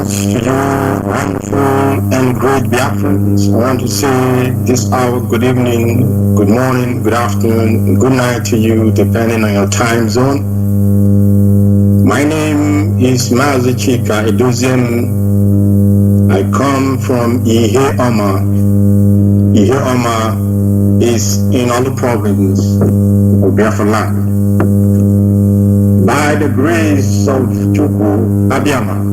to you, wonderful and great Biafrans. I want to say this hour, good evening, good morning, good afternoon, and good night to you, depending on your time zone. My name is Mazi Chika, Edoziem. I come from Ihe-Oma. Ihe-Oma is in all the province of Biafra land. By the grace of Chukwu Abiyama,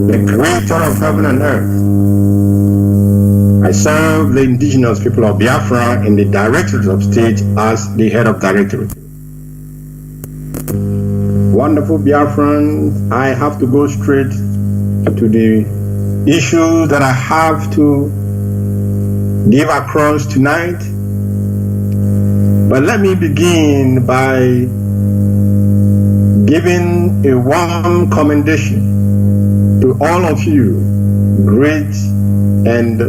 the creator of heaven and earth, I serve the indigenous people of Biafra in the Directorate of State as the head of Directorate. Wonderful Biafran, I have to go straight to the issue that I have to give across tonight. But let me begin by giving a warm commendation to all of you, great and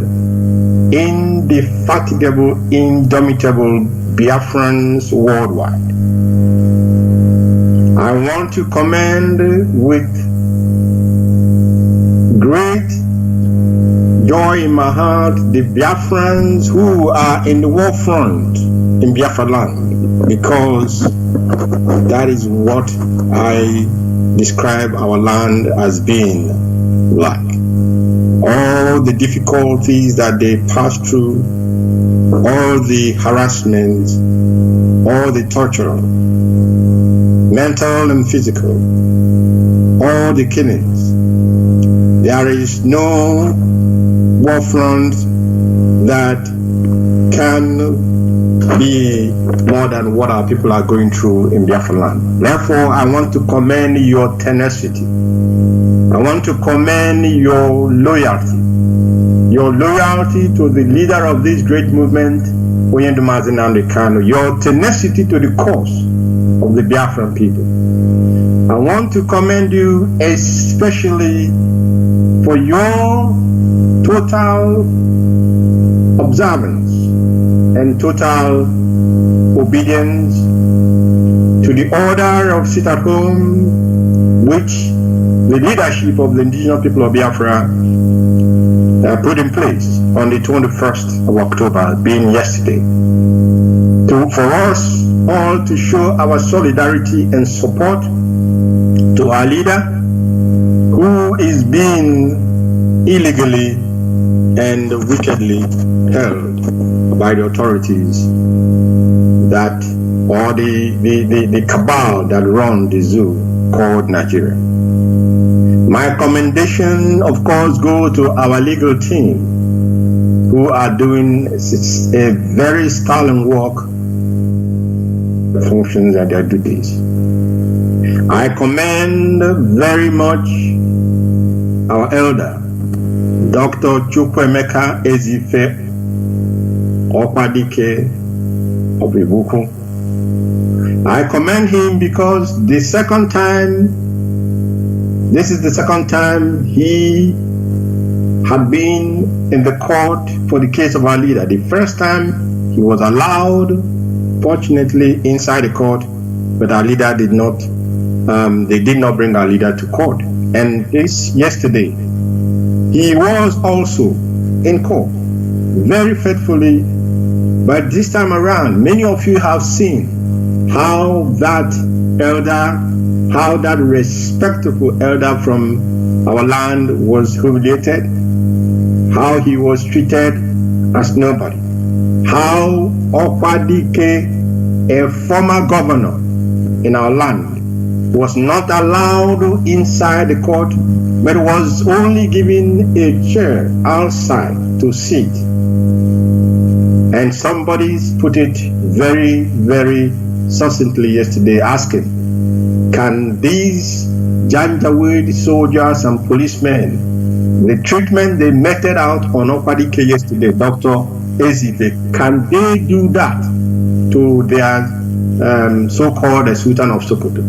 indefatigable, indomitable Biafrans worldwide. I want to commend with great joy in my heart the Biafrans who are in the war front in Biafra land, because that is what I describe our land as being like. All the difficulties that they pass through, all the harassment, all the torture, mental and physical, all the killings. There is no war front that can be more than what our people are going through in Biafra land. Therefore, I want to commend your tenacity. I want to commend your loyalty to the leader of this great movement, Mazi and your tenacity to the cause of the Biafran people. I want to commend you especially for your total observance and total obedience to the order of sit at home, which the leadership of the indigenous people of Biafra put in place on the 21st of October, being yesterday, for us all to show our solidarity and support to our leader, who is being illegally and wickedly held by the authorities that, or the cabal that run the zoo called Nigeria. My commendation, of course, go to our legal team, who are doing a very sterling work, functions and their duties. I commend very much our elder, Dr. Chukwuemeka Ezife Okwadike of Ibuku. I commend him because this is the second time he had been in the court for the case of our leader. The first time he was allowed, fortunately, inside the court, but our leader did not, they did not bring our leader to court. And this yesterday, he was also in court, very faithfully. But this time around, many of you have seen how that elder, how that respectable elder from our land was humiliated, how he was treated as nobody, how Okwadike, a former governor in our land, was not allowed inside the court, but was only given a chair outside to sit. And somebody put it very, very succinctly yesterday, asking, can these Janjaweed soldiers and policemen, the treatment they meted out on Okwadike yesterday, Dr. Ezife, can they do that to their so-called Sultan of Sokoto?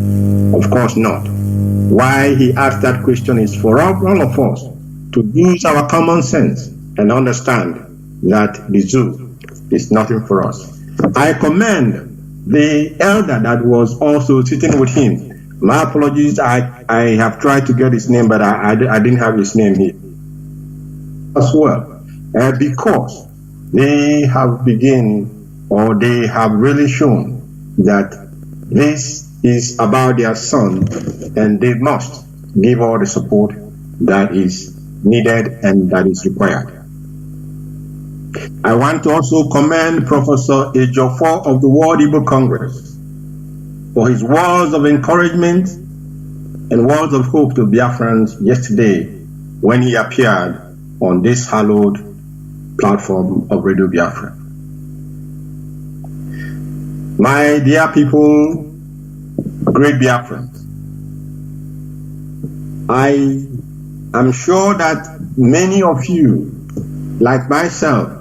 Of course not. Why he asked that question is for all of us to use our common sense and understand that the zoo is nothing for us. I commend the elder that was also sitting with him, My apologies. I have tried to get his name, but I didn't have his name here as well, because they have they have really shown that this is about their son, and they must give all the support that is needed and that is required. I want to also commend Professor Ejiofor of the World Igbo Congress for his words of encouragement and words of hope to Biafrans yesterday when he appeared on this hallowed platform of Radio Biafra. My dear people, great Biafrans, I am sure that many of you, like myself,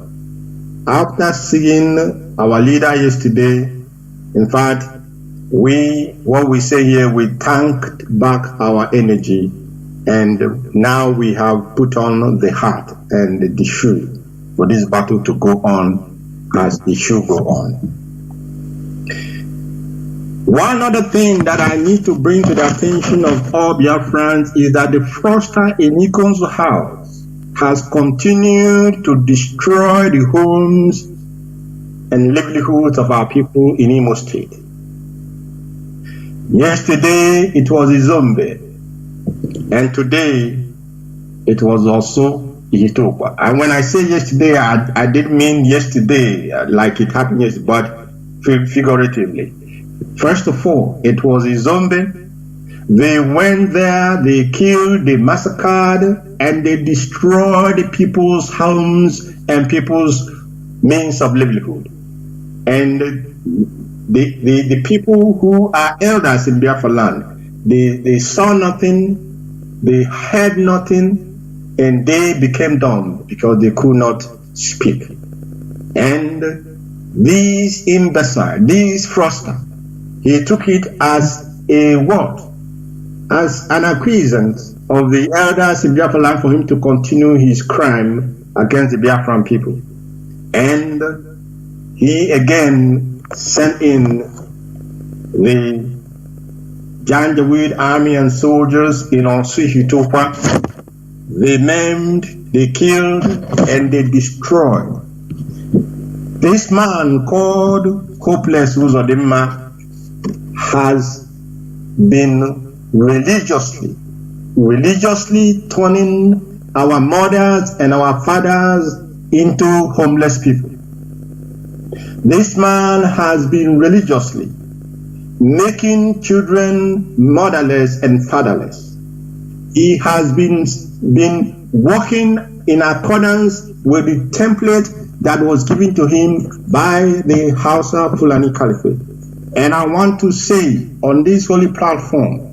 after seeing our leader yesterday, in fact, what we say here, we tanked back our energy, and now we have put on the heart and the shoe for this battle to go on as it should go on. One other thing that I need to bring to the attention of all Biafrans is that the fraudster in Ikon's house has continued to destroy the homes and livelihoods of our people in Imo State. Yesterday it was Izombe, and today it was also Ihitopa. And when I say yesterday, I didn't mean yesterday like it happened yesterday, but figuratively. First of all, it was Izombe. They went there, they killed, they massacred, and they destroyed people's homes and people's means of livelihood. And the people who are elders in Biafra land, they saw nothing, they heard nothing, and they became dumb because they could not speak. And this imbecile, this fraudster, he took it as a what? As an acquiescence of the elders in Biafra land for him to continue his crime against the Biafran people. And he again sent in the Janjaweed army and soldiers in Ihitopa. They maimed, they killed, and they destroyed. This man called Hopeless Uzodimma has been religiously turning our mothers and our fathers into homeless people. This man has been religiously making children motherless and fatherless. He has been working in accordance with the template that was given to him by the Hausa Fulani Caliphate. And I want to say on this holy platform,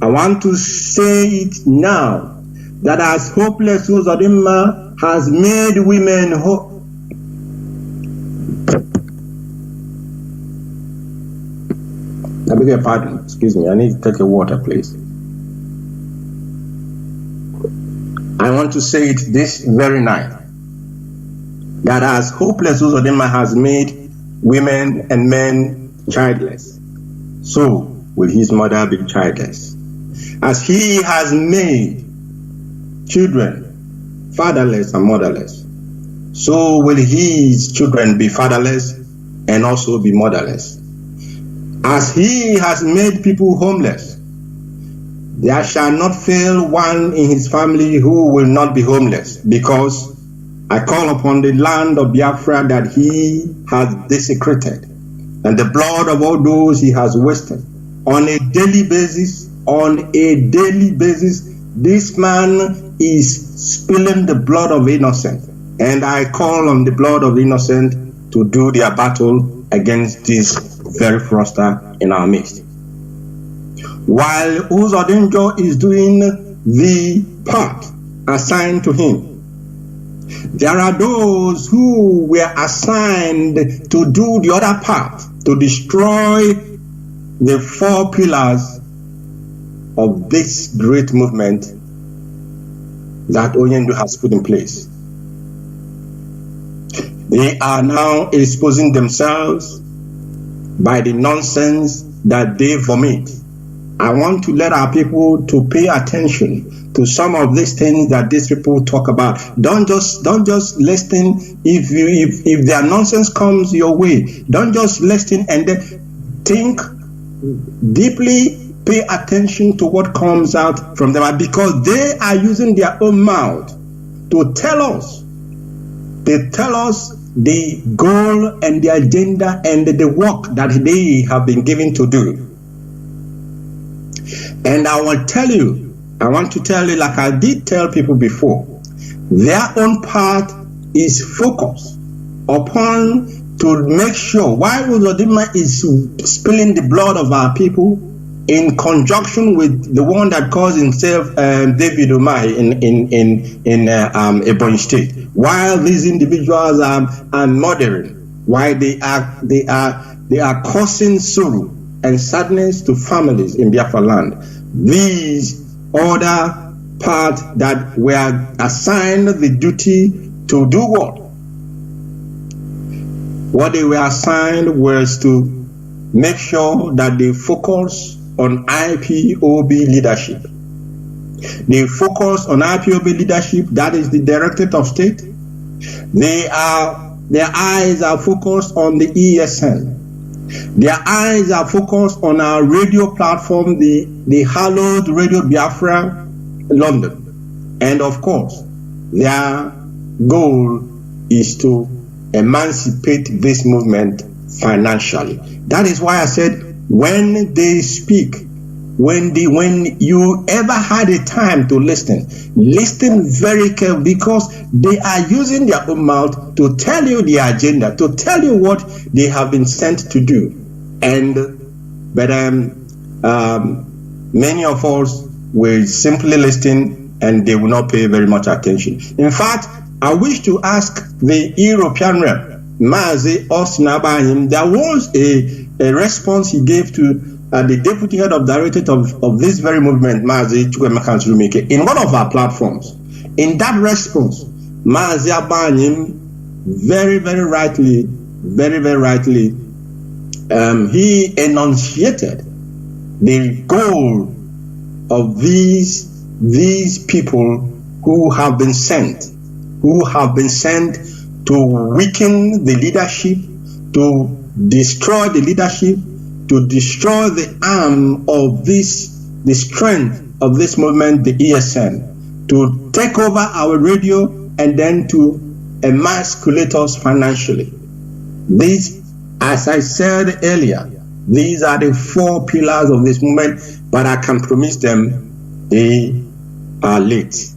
I want to say it now, that as Hopeless Uzodimma has made women I beg your pardon, excuse me, I need to take a water, please. I want to say it this very night, that as Hopeless Uzodimma has made women and men childless, so will his mother be childless. As he has made children fatherless and motherless, so will his children be fatherless and also be motherless. As he has made people homeless, there shall not fail one in his family who will not be homeless, because I call upon the land of Biafra that he has desecrated, and the blood of all those he has wasted on a daily basis. This man is spilling the blood of innocent, and I call on the blood of innocent to do their battle against this very fraudster in our midst. While Uzodinjo is doing the part assigned to him, there are those who were assigned to do the other part, to destroy the four pillars of this great movement that Oyendo has put in place. They are now exposing themselves by the nonsense that they vomit I want to let our people to pay attention to some of these things that these people talk about. Don't just listen if their nonsense comes your way. Don't just listen and then think deeply, pay attention to what comes out from them, because they are using their own mouth to tell us. They tell us the goal and the agenda and the work that they have been given to do. And I want to tell you, like I did tell people before, their own part is focused upon to make sure why Uzodimma is spilling the blood of our people in conjunction with the one that calls himself David Umai in Ebonyi State. While these individuals are murdering, why they are causing sorrow and sadness to families in Biafra land. These other parts that were assigned the duty to do what? What they were assigned was to make sure that they focus on IPOB leadership. They focus on IPOB leadership, that is the Directorate of State. Their eyes are focused on the ESN. Their eyes are focused on our radio platform, the hallowed Radio Biafra, London. And of course, their goal is to emancipate this movement financially. That is why I said, when they speak, when you ever had a time to listen very carefully, because they are using their own mouth to tell you the agenda, to tell you what they have been sent to do. But many of us will simply listen and they will not pay very much attention. In fact, I wish to ask the European rep, Mazi Osnabahim, there was a response he gave to the deputy head of directorate of this very movement, Mazi Chika, in one of our platforms. In that response, Mazi Abahim very rightly, he enunciated the goal of these people who have been sent to weaken the leadership, to destroy the leadership, to destroy the arm of the strength of this movement, the ESN, to take over our radio and then to emasculate us financially. These, as I said earlier, these are the 4 pillars of this movement, but I can promise them they are late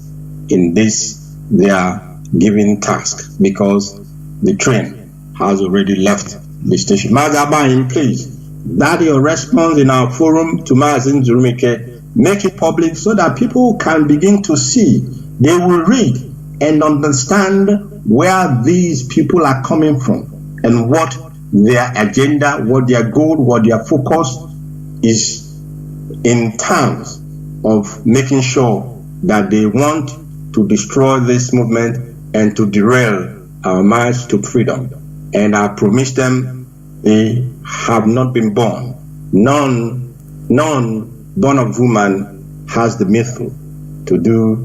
in this their given task, because the train has already left the station. Mazi Abahim, please, that your response in our forum to Mazi Nzurumike, make it public so that people can begin to see, they will read and understand where these people are coming from and what their agenda, what their goal, what their focus is in terms of making sure that they want to destroy this movement and to derail our march to freedom. And I promise them they have not been born. None born of woman has the mettle to do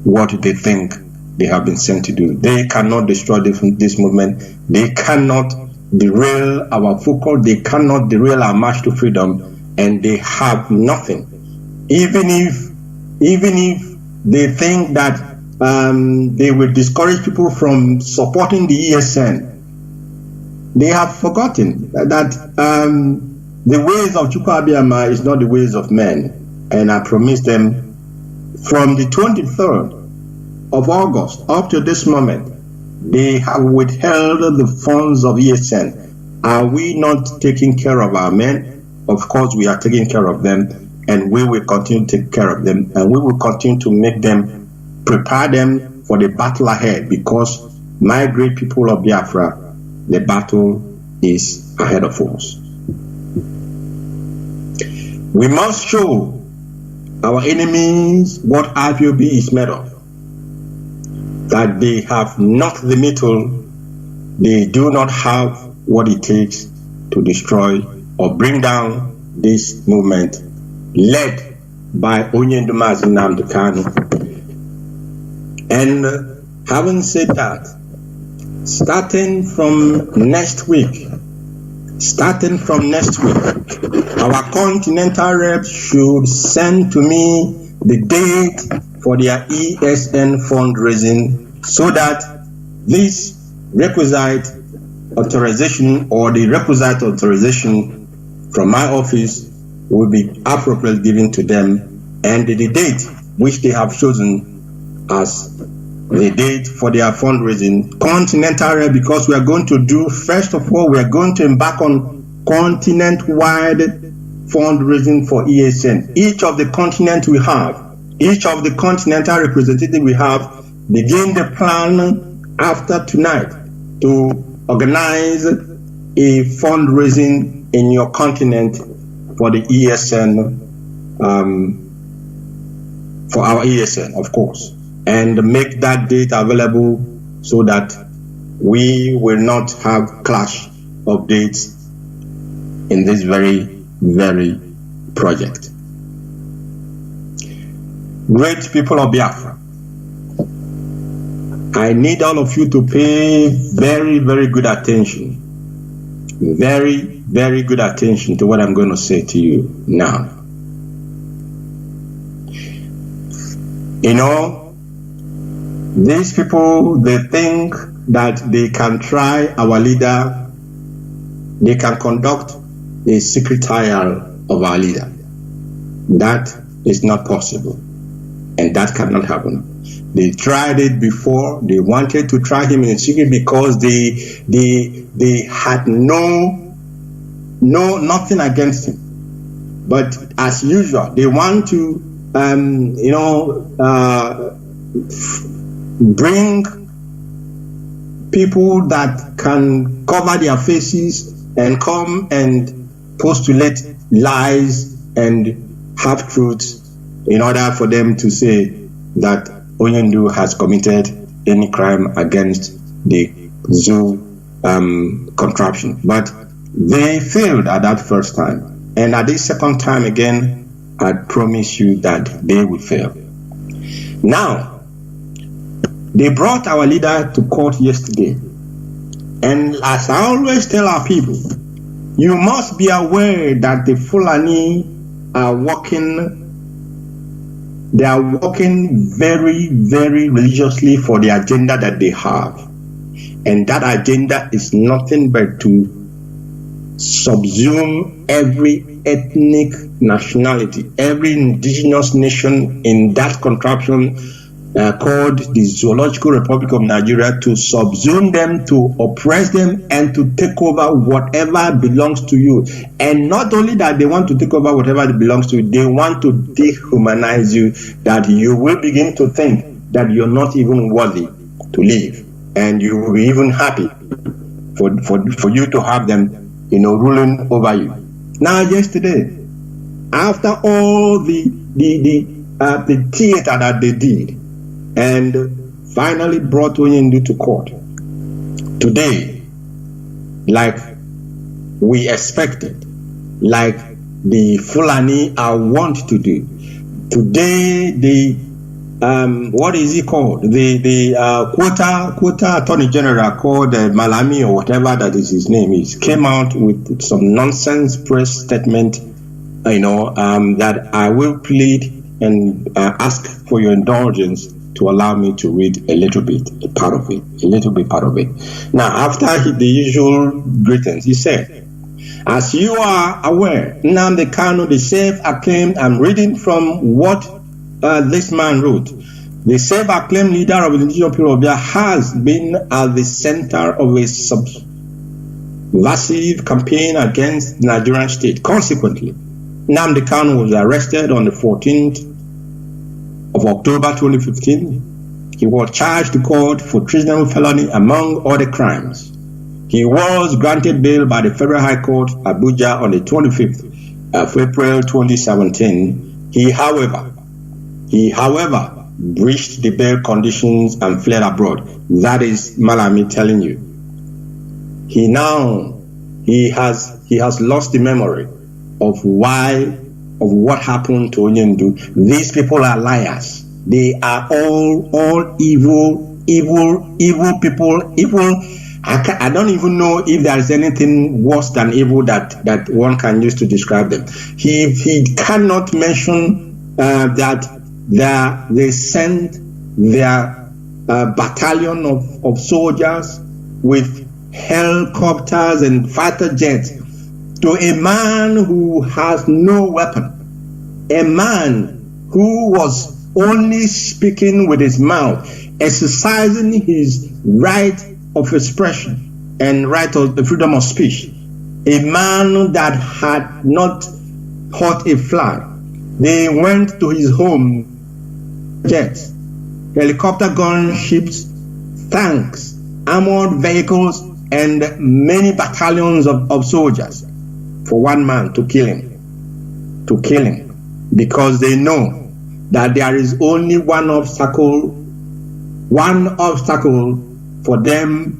what they think they have been sent to do. They cannot destroy this movement. They cannot derail our focus. They cannot derail our march to freedom. And they have nothing. Even if they think that they will discourage people from supporting the ESN, they have forgotten that the ways of Chukwuabiama is not the ways of men. And I promise them, from the 23rd of August up to this moment, they have withheld the funds of ESN. Are we not taking care of our men? Of course, we are taking care of them, and we will continue to take care of them, and we will continue to make them, prepare them for the battle ahead, because, my great people of Biafra, the battle is ahead of us. We must show our enemies what IPOB is made of. That they have not the mettle, they do not have what it takes to destroy or bring down this movement led by Onyendu Mazi Nnamdi Kanu. And having said that, starting from next week, our continental reps should send to me the date for their ESN fundraising, so that this requisite authorization or the requisite authorization from my office will be appropriately given to them, and the date which they have chosen as the date for their fundraising, continental rep, because we are going to do, first of all, we are going to embark on continent-wide fundraising for ESN. Each of the continents we have, each of the continental representatives we have, begin the plan after tonight to organize a fundraising in your continent for the ESN, for our ESN, of course, and make that date available so that we will not have clash of dates in this very, very project. Great people of Biafra, I need all of you to pay very, very good attention. Very, very good attention to what I'm going to say to you now. You know, these people, they think that they can try our leader, they can conduct a secret trial of our leader. That is not possible, and that cannot happen. They tried it before. They wanted to try him in secret because they had nothing against him. But as usual, they want to bring people that can cover their faces and come and postulate lies and half-truths in order for them to say that Onyendu has committed any crime against the zoo contraption. But they failed at that first time. And at this second time again, I promise you that they will fail. Now, they brought our leader to court yesterday. And as I always tell our people, you must be aware that the Fulani are working. They are working very, very religiously for the agenda that they have. And that agenda is nothing but to subsume every ethnic nationality, every indigenous nation in that contraption called the Zoological Republic of Nigeria, to subsume them, to oppress them, and to take over whatever belongs to you. And not only that, they want to take over whatever belongs to you, they want to dehumanize you, that you will begin to think that you're not even worthy to live, and you will be even happy for you to have them, ruling over you. Now, yesterday, after all the theater that they did, and finally brought Onyendu to court. Today, like we expected, like the Fulani are wont to do, today the what is he called? The quota attorney general called Malami or whatever that is his name is, came out with some nonsense press statement, that I will plead and ask for your indulgence to allow me to read a little bit part of it. Now, after the usual greetings, he said, as you are aware, Nnamdi Kanu, the self-acclaimed, I'm reading from what this man wrote. The self-acclaimed leader of the indigenous people of Biafra has been at the center of a subversive campaign against the Nigerian state. Consequently, Nnamdi Kanu was arrested on the 14th of October 2015. He was charged to court for treasonable felony among other crimes. He was granted bail by the Federal High Court, Abuja, on the 25th of April 2017. He, however, breached the bail conditions and fled abroad. That is Malami telling you. He has lost the memory of why what happened to Onyendu. These people are liars. They are all evil people. Evil. I don't even know if there is anything worse than evil that one can use to describe them. He cannot mention that they sent their battalion of soldiers with helicopters and fighter jets to a man who has no weapon, a man who was only speaking with his mouth, exercising his right of expression and right of the freedom of speech, a man that had not hurt a fly. They went to his home, jets, helicopter gunships, tanks, armored vehicles, and many battalions of soldiers for one man to kill him, because they know that there is only one obstacle for them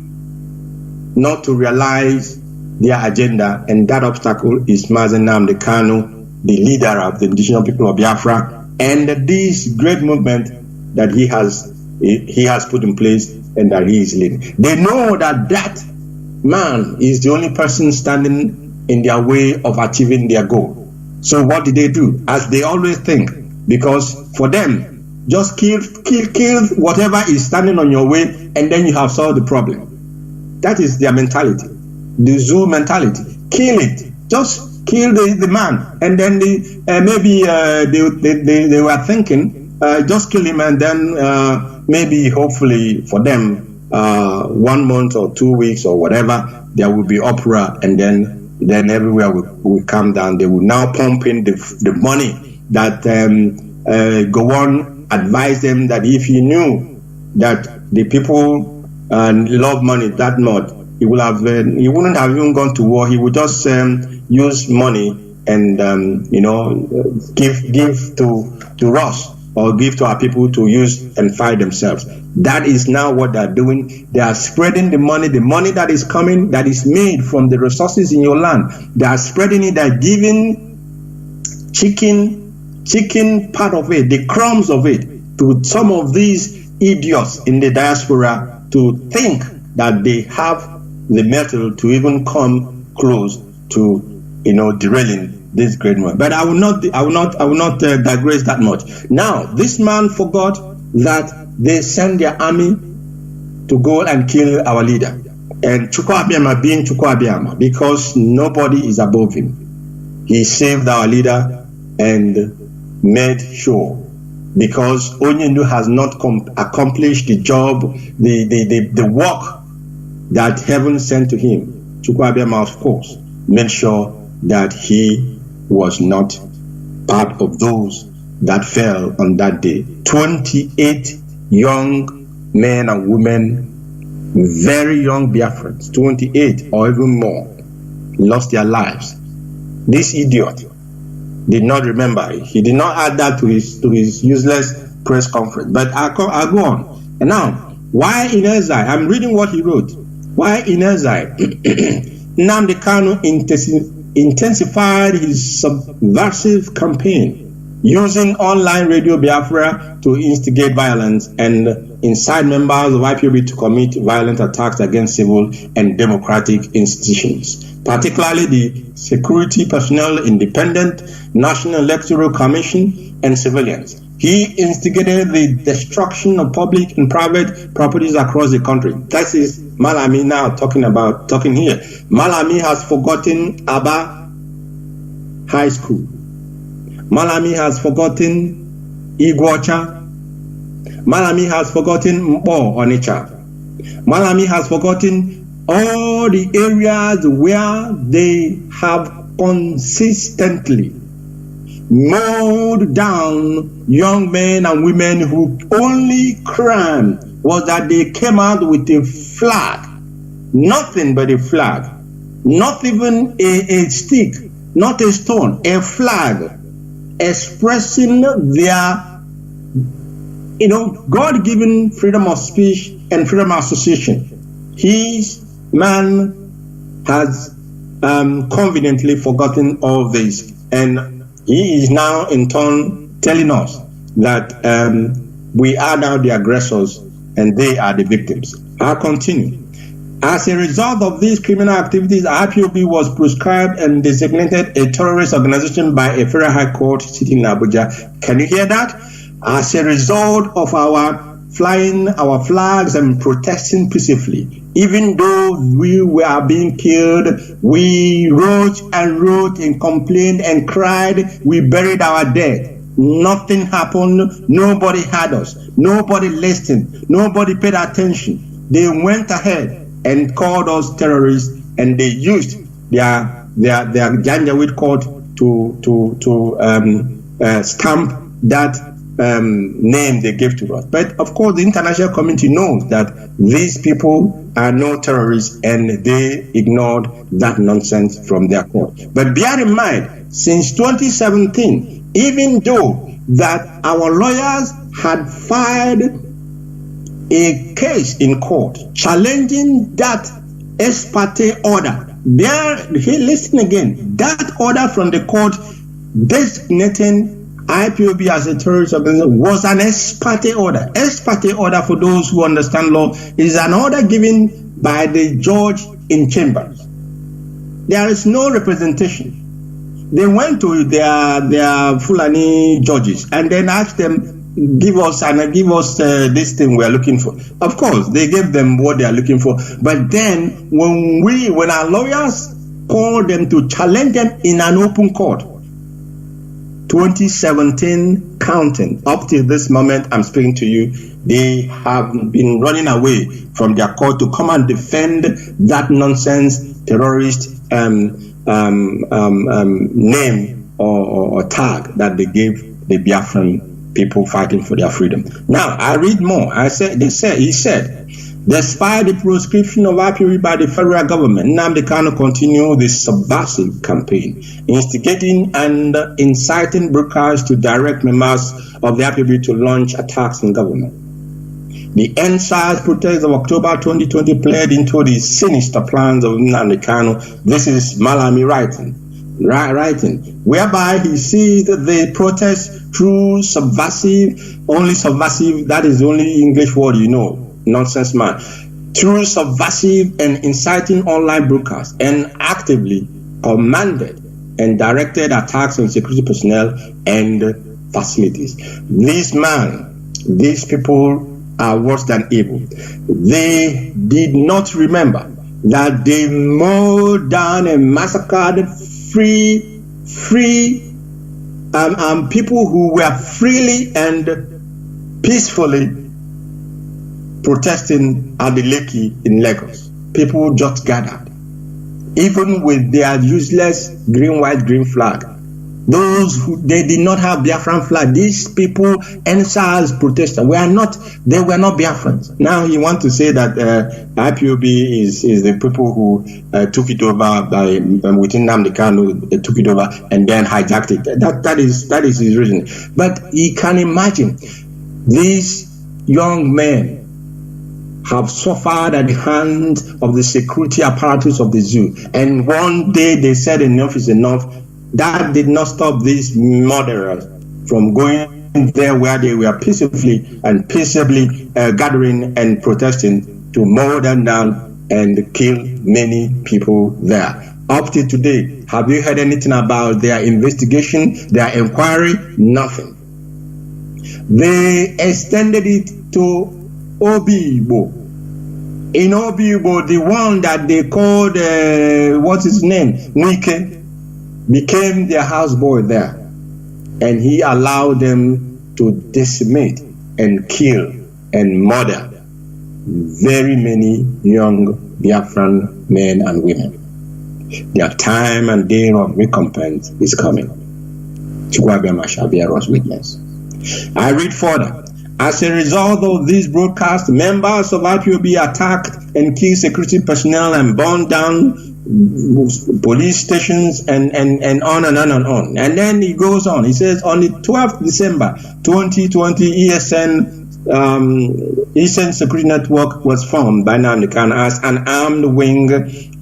not to realize their agenda, and that obstacle is Mazi Nnamdi Kanu, the leader of the indigenous people of Biafra, and this great movement that he has put in place and that he is leading. They know that man is the only person standing in their way of achieving their goal. So what did they do? As they always think, because for them, just kill whatever is standing on your way, and then you have solved the problem. That is their mentality, the zoo mentality. Kill it, just kill the man, and then they were thinking, just kill him, and then maybe hopefully for them 1 month or 2 weeks or whatever, there will be uproar, and then everywhere will calm down. They will now pump in the money that Gowon advised them that if he knew that the people love money that much, he wouldn't have even gone to war. He would just use money and give to us, or give to our people to use and fight themselves. That is now what they're doing. They are spreading the money that is coming, that is made from the resources in your land. They are spreading it. They're giving chicken part of it, the crumbs of it, to some of these idiots in the diaspora to think that they have the metal to even come close to derailing this great man. But I will not digress that much. Now, this man forgot that they sent their army to go and kill our leader, and Chukwu Abịama being Chukwu Abịama, because nobody is above him. He saved our leader and made sure, because Onyendu has not accomplished the job, the work that heaven sent to him. Chukwu Abịama, of course, made sure that he was not part of those that fell on that day. 28 young men and women, very young Biafrans, 28 or even more, lost their lives. This idiot did not remember it. He did not add that to his useless press conference. But I'll go on. And now, why in exile? I'm reading what he wrote. Why in exile? Nnamdi Kanu intensified his subversive campaign, using online Radio Biafra to instigate violence and incite members of IPOB to commit violent attacks against civil and democratic institutions, particularly the security personnel, independent National Electoral Commission, and civilians. He instigated the destruction of public and private properties across the country. That is Malami now talking here. Malami has forgotten Aba High School. Malami has forgotten Iguacha. Malami has forgotten Mpo Onitsha. Malami has forgotten all the areas where they have consistently mowed down young men and women who only crime was that they came out with a flag, nothing but a flag, not even a stick, not a stone, a flag, expressing their God-given freedom of speech and freedom of association. His man has conveniently forgotten all this, and He is now in turn telling us that we are now the aggressors and they are the victims. I'll continue. As a result of these criminal activities, IPOB was proscribed and designated a terrorist organization by a federal high court sitting in Abuja. Can you hear that? As a result of our flying our flags and protesting peacefully, even though we were being killed, we wrote and complained and cried. We buried our dead. Nothing happened. Nobody had us. Nobody listened. Nobody paid attention. They went ahead and called us terrorists, and they used their Janjaweed court to stamp that name they gave to us. But of course, the international community knows that these people are no terrorists, and they ignored that nonsense from their court. But bear in mind, since 2017, even though that our lawyers had filed a case in court challenging that ex parte order, listen again, that order from the court designating IPOB as a terrorist organization was an ex parte order. Ex parte order, for those who understand law, is an order given by the judge in chambers. There is no representation. They went to their Fulani judges and then asked them, give us this thing we are looking for. Of course, they gave them what they are looking for. But then when our lawyers called them to challenge them in an open court, 2017 counting, up till this moment I'm speaking to you, they have been running away from their court to come and defend that nonsense terrorist name or tag that they gave the Biafran people fighting for their freedom. Now, I read more. He said, despite the proscription of IPOB by the federal government, Nnamdi Kanu continued the subversive campaign, instigating and inciting broadcasts to direct members of the IPOB to launch attacks on government. The end-SARS protests of October 2020 played into the sinister plans of Nnamdi Kanu. This is Malami writing, whereby he seized the protest through subversive, that is the only English word you know, nonsense man, through subversive and inciting online broadcasts, and actively commanded and directed attacks on security personnel and facilities. These people are worse than evil. They did not remember that they mowed down and massacred people who were freely and peacefully protesting at the Lekki in Lagos. People just gathered, even with their useless green, white, green flag. They did not have Biafran flag. These people, NSAS protesters, they were not Biafrans. Now he wants to say that IPOB is the people who took it over by within Nnamdi Kanu, took it over and then hijacked it. That is his reason. But he can imagine these young men have suffered at the hands of the security apparatus of the zoo, and one day they said enough is enough. That did not stop these murderers from going there where they were peacefully gathering and protesting to mow them down and kill many people there. Up to today, have you heard anything about their investigation, their inquiry? Nothing. They extended it to Obibo. In Obibo, the one that they called, what's his name? Nwike, became their houseboy there, and he allowed them to decimate and kill and murder very many young Biafran men and women. Their time and day of recompense is coming. Chukwuabiama shall bear us witness. I read further. As a result of these broadcasts, members of IPOB attacked and killed security personnel and burned down police stations and on and on and on. And then he goes on. He says, on the 12th December 2020, ESN Eastern Security Network was formed by Nnamdi Kanu as an armed wing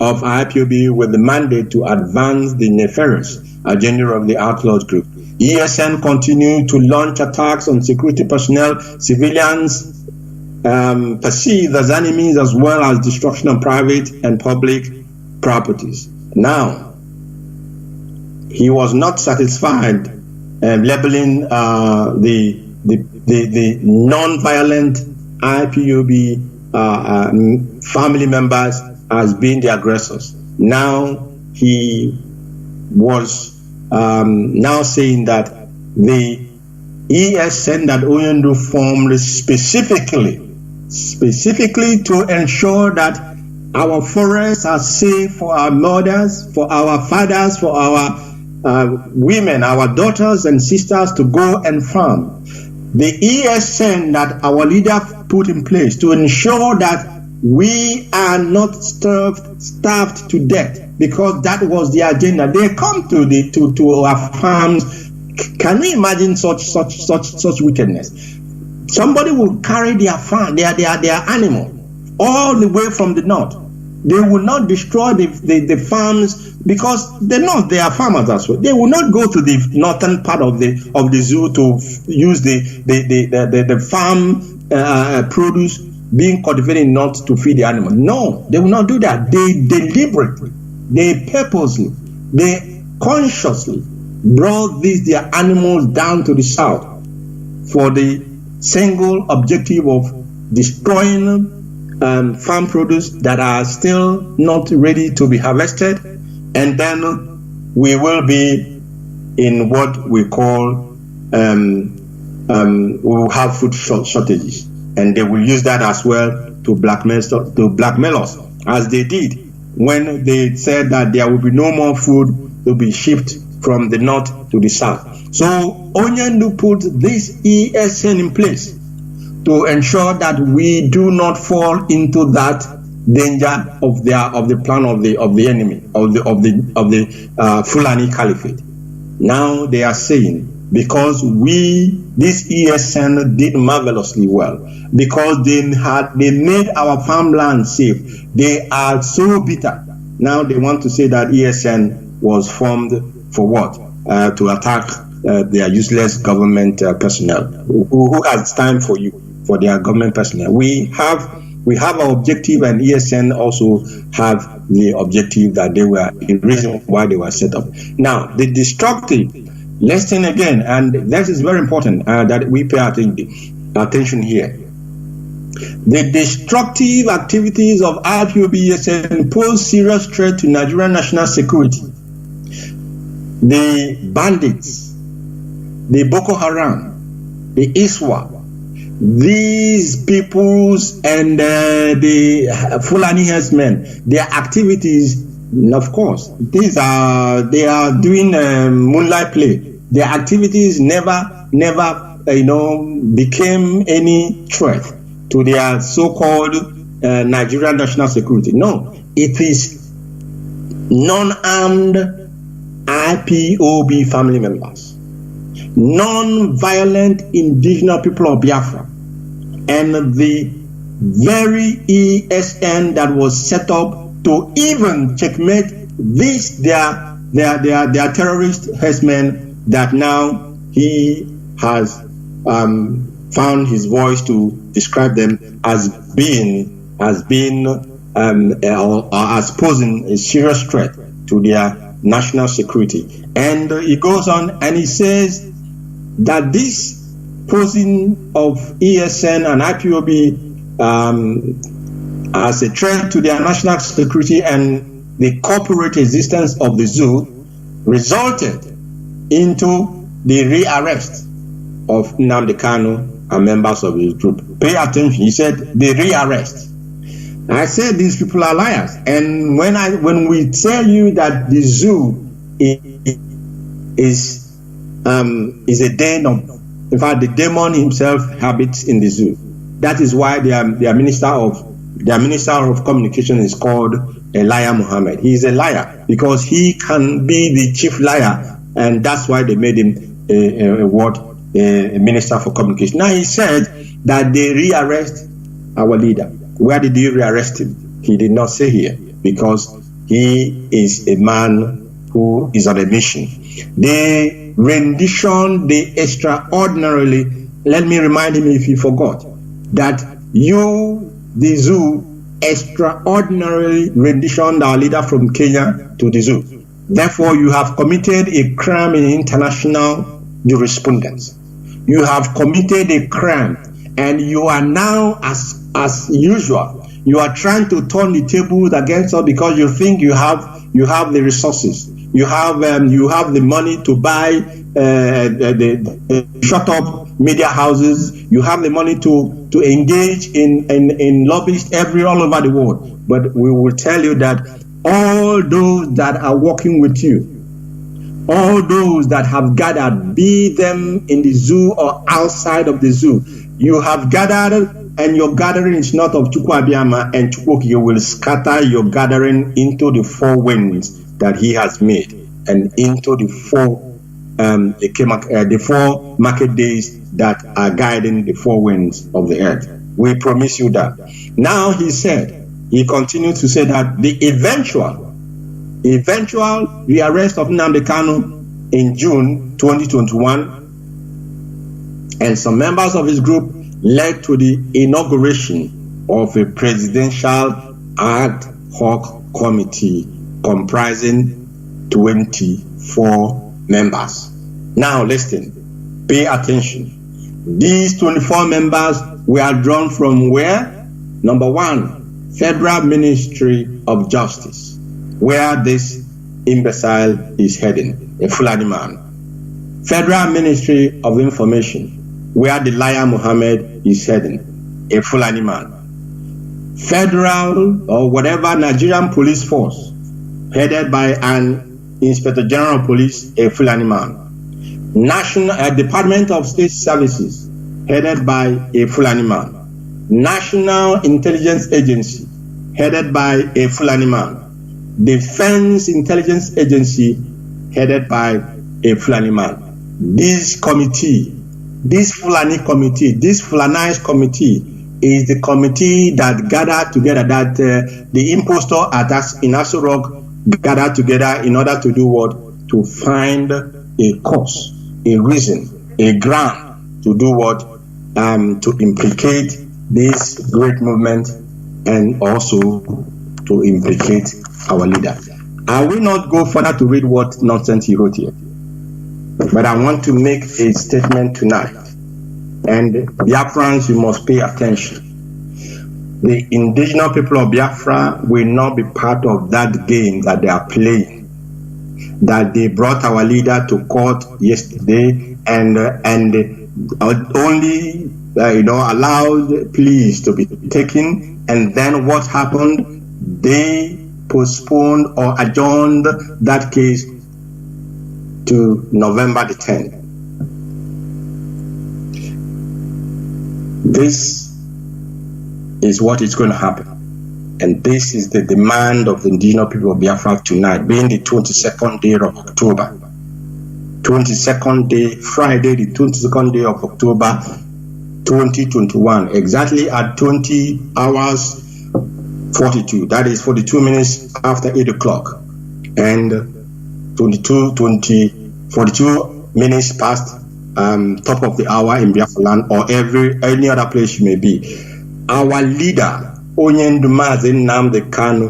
of IPOB with the mandate to advance the nefarious agenda of the outlaws group. ESN continued to launch attacks on security personnel, civilians perceived as enemies, as well as destruction of private and public properties. Now, he was not satisfied labeling the non-violent IPOB family members as being the aggressors. Now he was now saying that the ESN that Oyendo formed specifically to ensure that our forests are safe for our mothers, for our fathers, for our women, our daughters and sisters to go and farm. The ESN that our leader put in place to ensure that we are not starved to death, because that was the agenda. They come to our farms. Can we imagine such wickedness? Somebody will carry their farm, their animal, all the way from the north. They will not destroy the farms, because they are farmers as well. They will not go to the northern part of the zoo to use the farm produce being cultivated not to feed the animal. No, they will not do that. They deliberately, they purposely, they consciously brought their animals down to the south for the single objective of destroying farm produce that are still not ready to be harvested, and then we will be in what we call we will have food shortages, and they will use that as well to blackmail us, as they did when they said that there will be no more food to be shipped from the north to the south. So Oyendo put this ESN in place to ensure that we do not fall into that danger of the plan of the enemy, of the Fulani Caliphate. Now they are saying, because this ESN did marvelously well, because they made our farmland safe. They are so bitter. Now they want to say that ESN was formed for what? To attack their useless government personnel. Who has time for their government personnel? We have our objective, and ESN also have the objective that they were the reason why they were set up. Now, the destructive, listen again, and that is very important that we pay attention here. The destructive activities of IPOB ESN pose serious threat to Nigerian national security. The bandits, the Boko Haram, the ISWA, these peoples and the Fulani herdsmen, their activities, of course, they are doing moonlight play. Their activities never became any threat to their so-called Nigerian national security. No, it is non-armed IPOB family members, non-violent indigenous people of Biafra, and the very ESN that was set up to even checkmate their terrorist herdsmen, that now he has found his voice to describe them as posing a serious threat to their national security. And he goes on and he says that this posing of ESN and IPOB as a threat to their national security and the corporate existence of the zoo resulted into the rearrest of Nnamdi Kanu and members of his group. Pay attention. He said the rearrest. I said these people are liars. And when we tell you that the zoo is a den of, in fact, the demon himself habits in the zoo. That is why their minister of communication is called Elijah Muhammad. He is a liar because he can be the chief liar, and that's why they made him a minister for communication. Now he said that they rearrest our leader. Where did they rearrest him? He did not say here, because he is a man who is on a mission. The rendition, the extraordinarily, let me remind him if he forgot, that you, the zoo, extraordinarily renditioned our leader from Kenya to the zoo. Therefore, you have committed a crime in international jurisprudence. You have committed a crime, and you are now, as usual, you are trying to turn the tables against us because you think you have the resources, you have the money to buy the shut up media houses, you have the money to engage in lobbyists all over the world. But we will tell you that all those that are working with you, all those that have gathered, be them in the zoo or outside of the zoo, you have gathered, and your gathering is not of Chukwuabiama and Chukwu. You will scatter your gathering into the four winds that he has made, and into the four market days that are guiding the four winds of the earth. We promise you that. Now he continued to say that the eventual rearrest of Nnamdi Kanu in June 2021, and some members of his group led to the inauguration of a presidential ad hoc committee comprising 24 members. Now listen, pay attention. These 24 members were drawn from where? Number one, Federal Ministry of Justice, where this imbecile is heading, a Fulani man. Federal Ministry of Information, where the liar Mohammed is heading, a Fulani man. Federal or whatever Nigerian police force, headed by an Inspector General of Police, a Fulani man. National Department of State Services, headed by a Fulani man. National Intelligence Agency, headed by a Fulani man. Defense Intelligence Agency, headed by a Fulani man. This committee, this Fulanized committee is the committee that gathered together, that the impostor in Aso Rock gathered together in order to do what? To find a cause, a reason, a ground to do what? To implicate this great movement and also to implicate our leader. I will not go further to read what nonsense he wrote here, but I want to make a statement tonight. And Biafrans, you must pay attention. The indigenous people of Biafra will not be part of that game that they are playing. That they brought our leader to court yesterday and only allowed pleas to be taken, and then what happened? They postponed or adjourned that case to November the 10th. This is what is going to happen, and this is the demand of the indigenous people of Biafra tonight, being the 22nd day of October. 22nd day, Friday, the 22nd day of October 2021, exactly at 20 hours 42, that is 42 minutes after 8 o'clock, and 42 minutes past top of the hour in Biafra land or any other place you may be. Our leader, Mazi Nnamdi Kanu,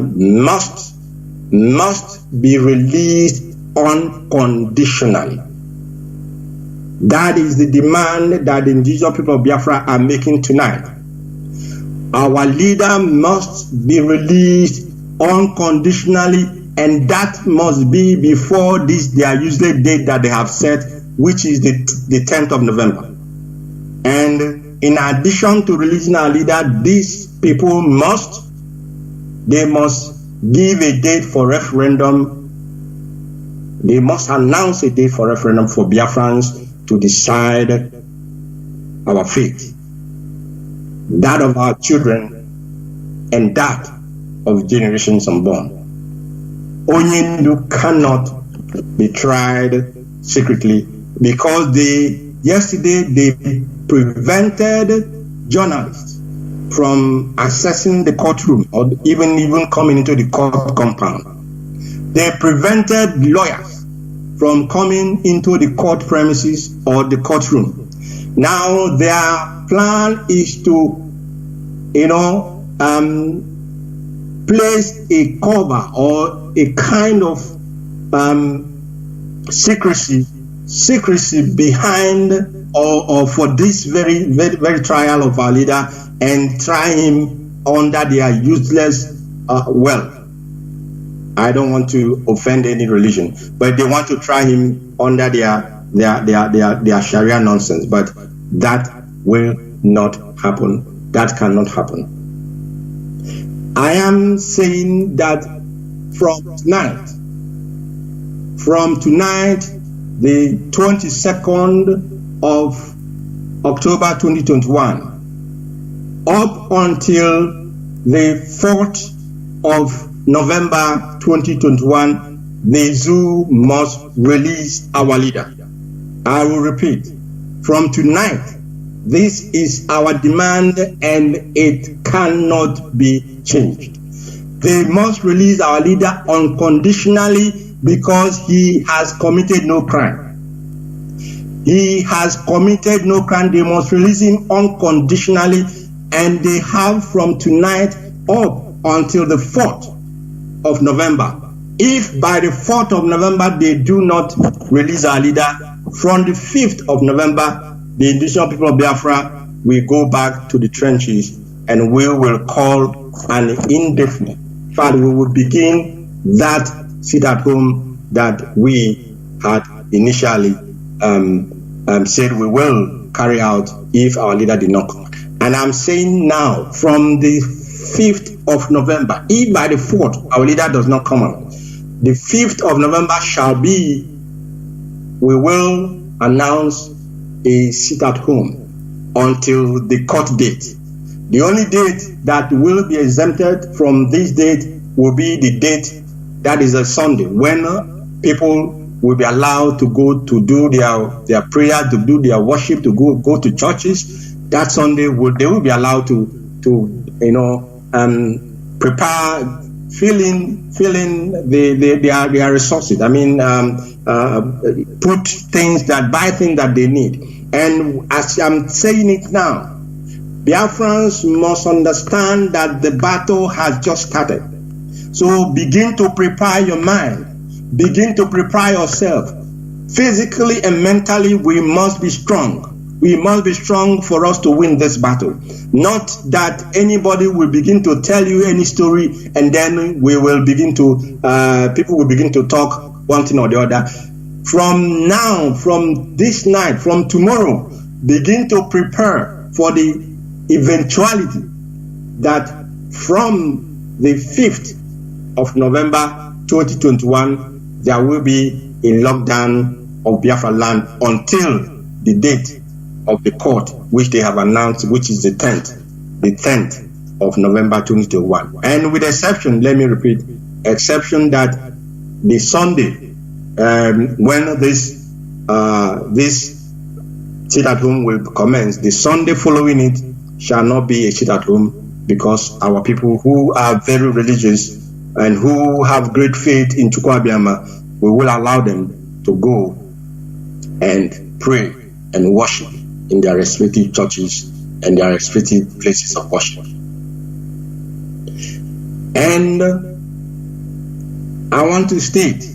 must be released unconditionally. That is the demand that the indigenous people of Biafra are making tonight. Our leader must be released unconditionally, and that must be before their usual date that they have set, which is the 10th of November. And in addition to releasing our leader, these people must give a date for referendum. They must announce a date for referendum for Biafrans to decide our fate, that of our children and that of generations unborn. Onyendu cannot be tried secretly, because the yesterday they prevented journalists from accessing the courtroom or even coming into the court compound. They prevented lawyers from coming into the court premises or the courtroom. Now their plan is to, place a cover or a kind of secrecy behind or for this very trial of our leader and try him under their useless I don't want to offend any religion, but they want to try him under their Sharia nonsense. But that will not happen. That cannot happen. I am saying that from tonight, the 22nd of October 2021, up until the 4th of November 2021, the zoo must release our leader. I will repeat, from tonight, this is our demand and it cannot be changed. They must release our leader unconditionally because he has committed no crime. He has committed no crime. They must release him unconditionally, and they have from tonight up until the 4th of November. If by the 4th of November they do not release our leader, from the 5th of November, the indigenous people of Biafra will go back to the trenches and we will call an indefinite. In fact, we will begin that sit at home that we had initially said we will carry out if our leader did not come. And I'm saying now, from the 5th of November, if by the 4th our leader does not come out, the 5th of November shall be, we will announce a sit at home until the court date. The only date that will be exempted from this date will be the date that is a Sunday, when people will be allowed to go to do their prayer, to do their worship, to go to churches. That Sunday they will be allowed to prepare, fill in their resources. I mean, put things buy things that they need. And as I'm saying it now, Biafrans must understand that the battle has just started. So begin to prepare your mind. Begin to prepare yourself. Physically and mentally, we must be strong. We must be strong for us to win this battle. Not that anybody will begin to tell you any story and then we will begin to, people will begin to talk one thing or the other. From now, from this night, from tomorrow, begin to prepare for the eventuality that from the 5th of November 2021, there will be a lockdown of Biafra land until the date of the court, which they have announced, which is the 10th of November 2021. And with exception, let me repeat, exception that the Sunday, when this sit at home will commence, the Sunday following it shall not be a sit at home, because our people who are very religious and who have great faith in Chukwuabiama, we will allow them to go and pray and worship in their respective churches and their respective places of worship. And I want to state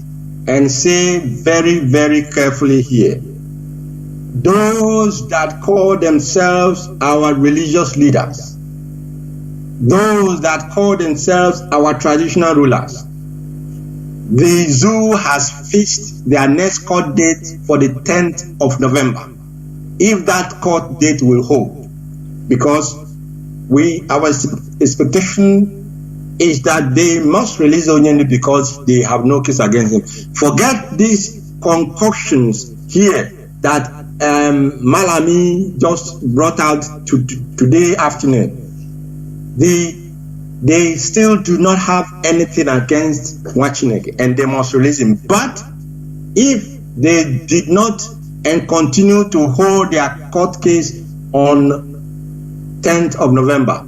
and say very, very carefully here, those that call themselves our religious leaders, those that call themselves our traditional rulers, the zoo has fixed their next court date for the 10th of November. If that court date will hold, because our expectation is that they must release Onyendi because they have no case against him. Forget these concoctions here that Malami just brought out today afternoon. They still do not have anything against Wachineke, and they must release him. But if they did not and continue to hold their court case on 10th of November.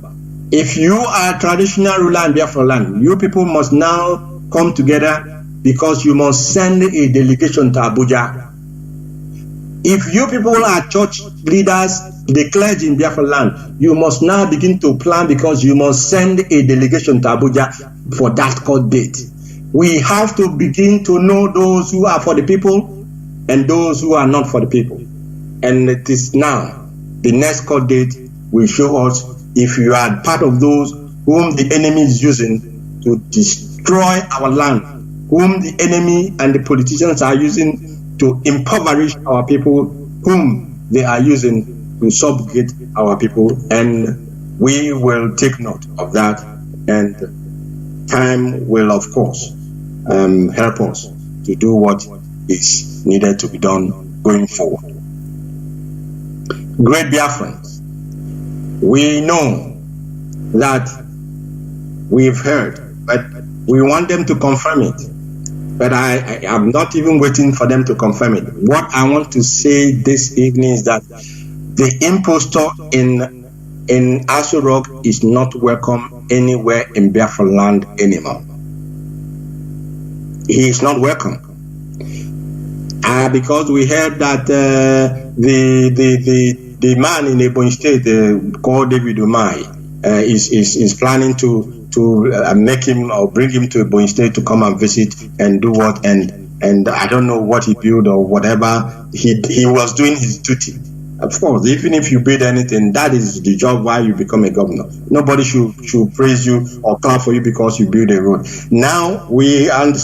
If you are a traditional ruler in Biafra land, you people must now come together because you must send a delegation to Abuja. If you people are church leaders, the clergy in Biafra land, you must now begin to plan because you must send a delegation to Abuja for that court date. We have to begin to know those who are for the people and those who are not for the people. And it is now, the next court date will show us if you are part of those whom the enemy is using to destroy our land, whom the enemy and the politicians are using to impoverish our people, whom they are using to subjugate our people. And we will take note of that, and time will, of course, help us to do what is needed to be done going forward. Great Biafrans, we know that we've heard, but we want them to confirm it. But I am not even waiting for them to confirm it. What I want to say this evening is that the impostor in Aso Rock is not welcome anywhere in Biafra land anymore. He is not welcome. Because we heard that the man in Ebonyi State called David Umai is planning to make him or bring him to Ebonyi State to come and visit and do what, and I don't know what he built or whatever. He was doing his duty. Of course, even if you build anything, that is the job why you become a governor. Nobody should praise you or clap for you because you build a road. Now we heard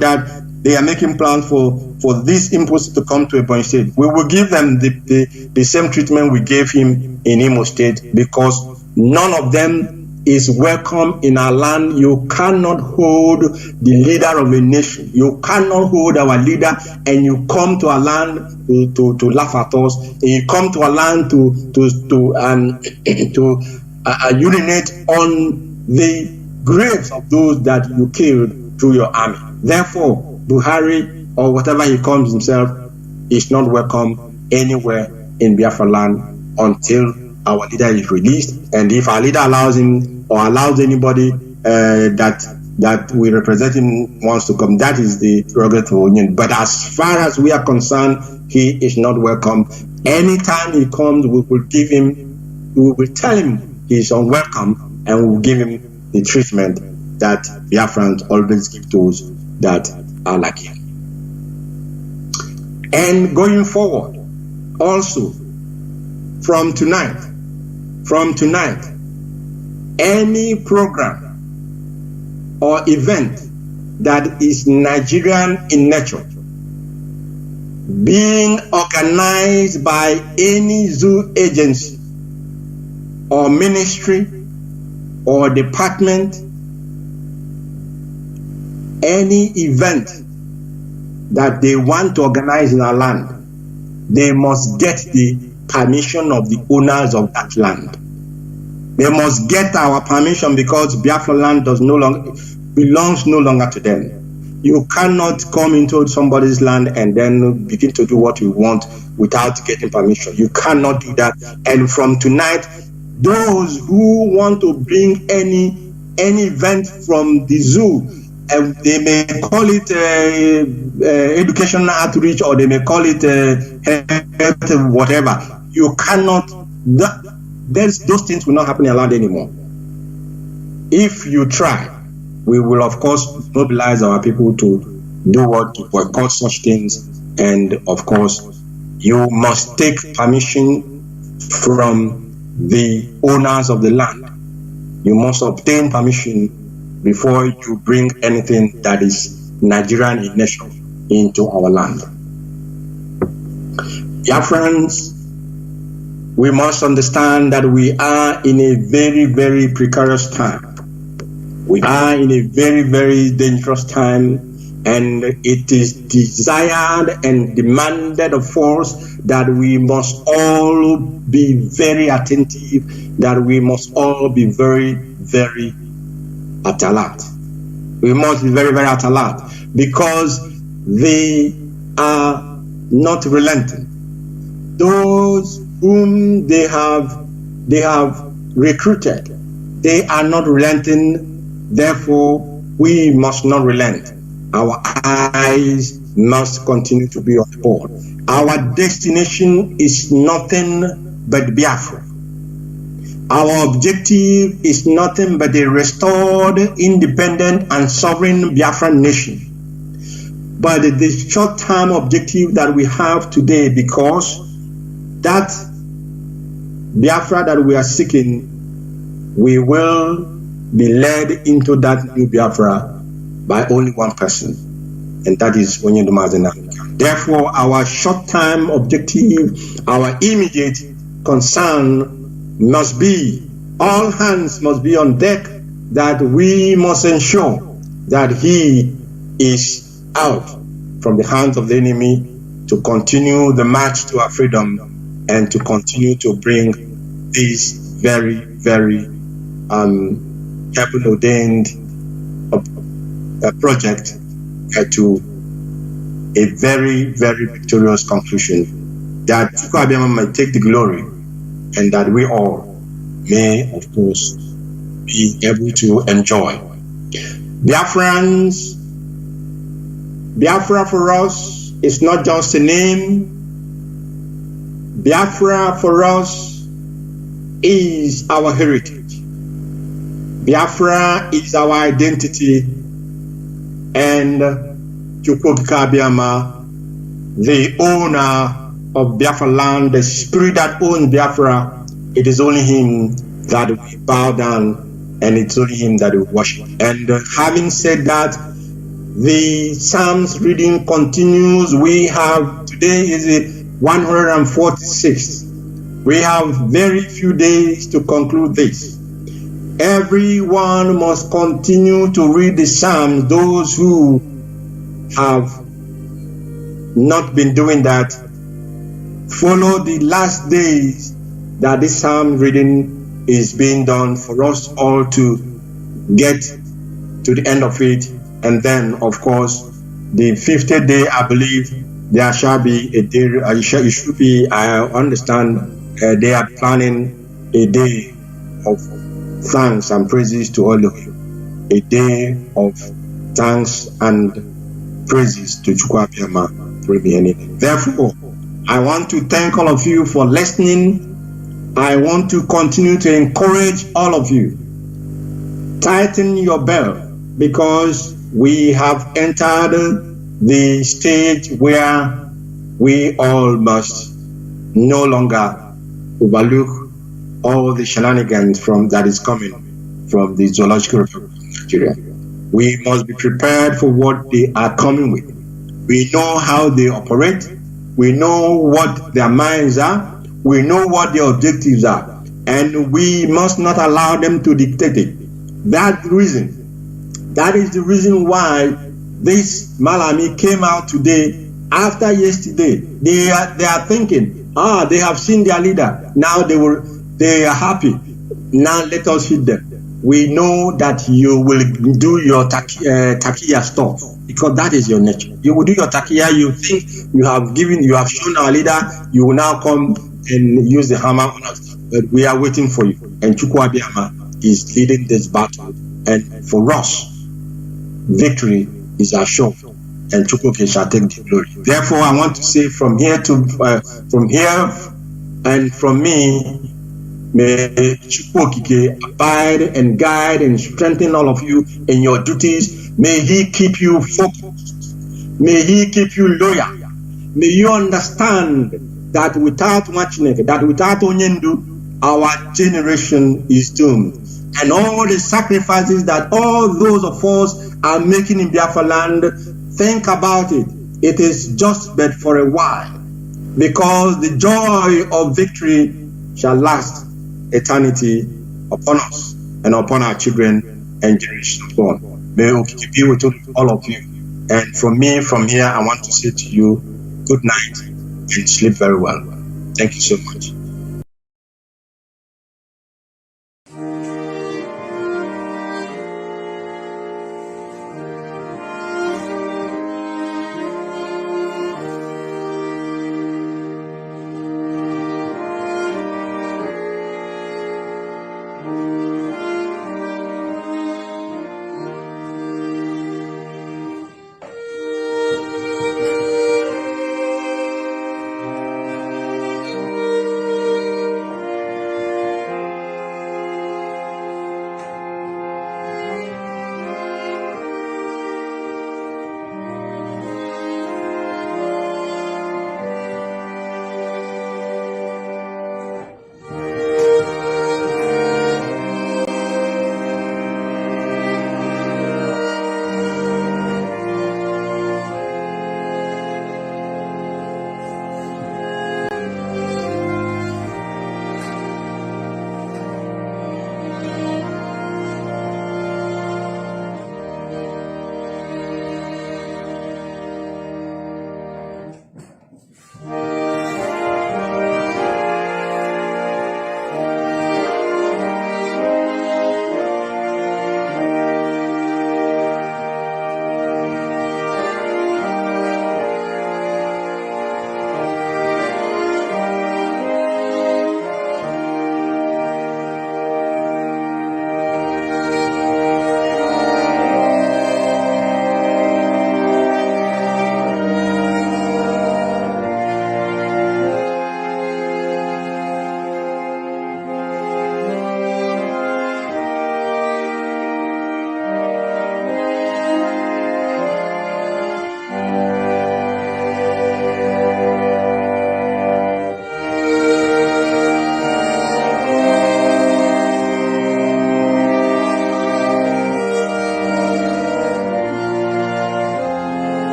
that they are making plans for this imposter to come to Ebonyi State. We will give them the same treatment we gave him in Imo State, because none of them is welcome in our land. You cannot hold the leader of a nation. You cannot hold our leader and you come to our land to laugh at us. And you come to our land to urinate on the graves of those that you killed through your army. Therefore, Buhari, or whatever he calls himself, is not welcome anywhere in Biafra land until our leader is released. And if our leader allows him or allows anybody that we represent him wants to come, that is the prerogative of union. But as far as we are concerned, he is not welcome. Anytime he comes, we will tell him he is unwelcome, and we will give him the treatment that Biafrans always give to those that are like him. And going forward, also from tonight, any program or event that is Nigerian in nature, being organized by any zoo agency or ministry or department, any event that they want to organize in our land, they must get the permission of the owners of that land. They must get our permission, because Biafra land belongs no longer to them. You cannot come into somebody's land and then begin to do what you want without getting permission. You cannot do that. And from tonight, those who want to bring any event from the zoo, they may call it educational outreach, or they may call it health, whatever. You cannot. Those things will not happen in our land anymore. If you try, we will of course mobilize our people to do what, to boycott such things. And of course, you must take permission from the owners of the land. You must obtain permission before you bring anything that is Nigerian in nation into our land. Dear friends, we must understand that we are in a very, very precarious time. We are in a very, very dangerous time, and it is desired and demanded of us that we must all be very attentive, that we must all be very, very at alert. We must be very, very at alert, because they are not relenting. Those whom they have recruited, they are not relenting. Therefore, we must not relent. Our eyes must continue to be on the ball. Our destination is nothing but Biafra. Our objective is nothing but a restored, independent, and sovereign Biafran nation. But the short-term objective that we have today, because that Biafra that we are seeking, we will be led into that new Biafra by only one person, and that is Onyedu Mazi. Therefore, our short-term objective, our immediate concern must be, all hands must be on deck, that we must ensure that he is out from the hands of the enemy, to continue the march to our freedom and to continue to bring this very, very heaven ordained project to a very, very victorious conclusion, that Chukwu Abiyama might take the glory, and that we all may, of course, be able to enjoy. Biafrans, Biafra for us is not just a name. Biafra for us is our heritage. Biafra is our identity, and Chukwu Abiyama, the owner of Biafra land, the spirit that owns Biafra, it is only him that we bow down, and it's only him that we worship. And having said that, the Psalms reading continues. We have, today is the 146th. We have very few days to conclude this. Everyone must continue to read the Psalms. Those who have not been doing that, follow the last days that this Psalm reading is being done, for us all to get to the end of it. And then, of course, the 50th day, I believe there shall be a day, it should be, I understand, they are planning a day of thanks and praises to all of you. A day of thanks and praises to Chukwu Abiyama. Therefore, I want to thank all of you for listening. I want to continue to encourage all of you. Tighten your belt, because we have entered the stage where we all must no longer overlook all the shenanigans that is coming from the Zoological Republic of Nigeria. We must be prepared for what they are coming with. We know how they operate. We know what their minds are. We know what their objectives are. And we must not allow them to dictate it. That is the reason why this Malami came out today after yesterday. They are thinking, they have seen their leader. Now they are happy. Now let us hit them. We know that you will do your takiya stuff, because that is your nature. You will do your takiya. You think you have shown our leader. You will now come and use the hammer on us. But we are waiting for you. And Chukwu Abiyama is leading this battle. And for us, victory is assured, and Chukwu shall take the glory. Therefore, I want to say from here and from me, may Chukwu abide and guide and strengthen all of you in your duties. May he keep you focused. May he keep you loyal. May you understand that without Machineke, that without Onyendu, our generation is doomed. And all the sacrifices that all those of us are making in Biafra land, think about it. It is just but for a while, because the joy of victory shall last eternity upon us and upon our children and generations born. May Okiki be with all of you. And from me, from here, I want to say to you, good night and sleep very well. Thank you so much.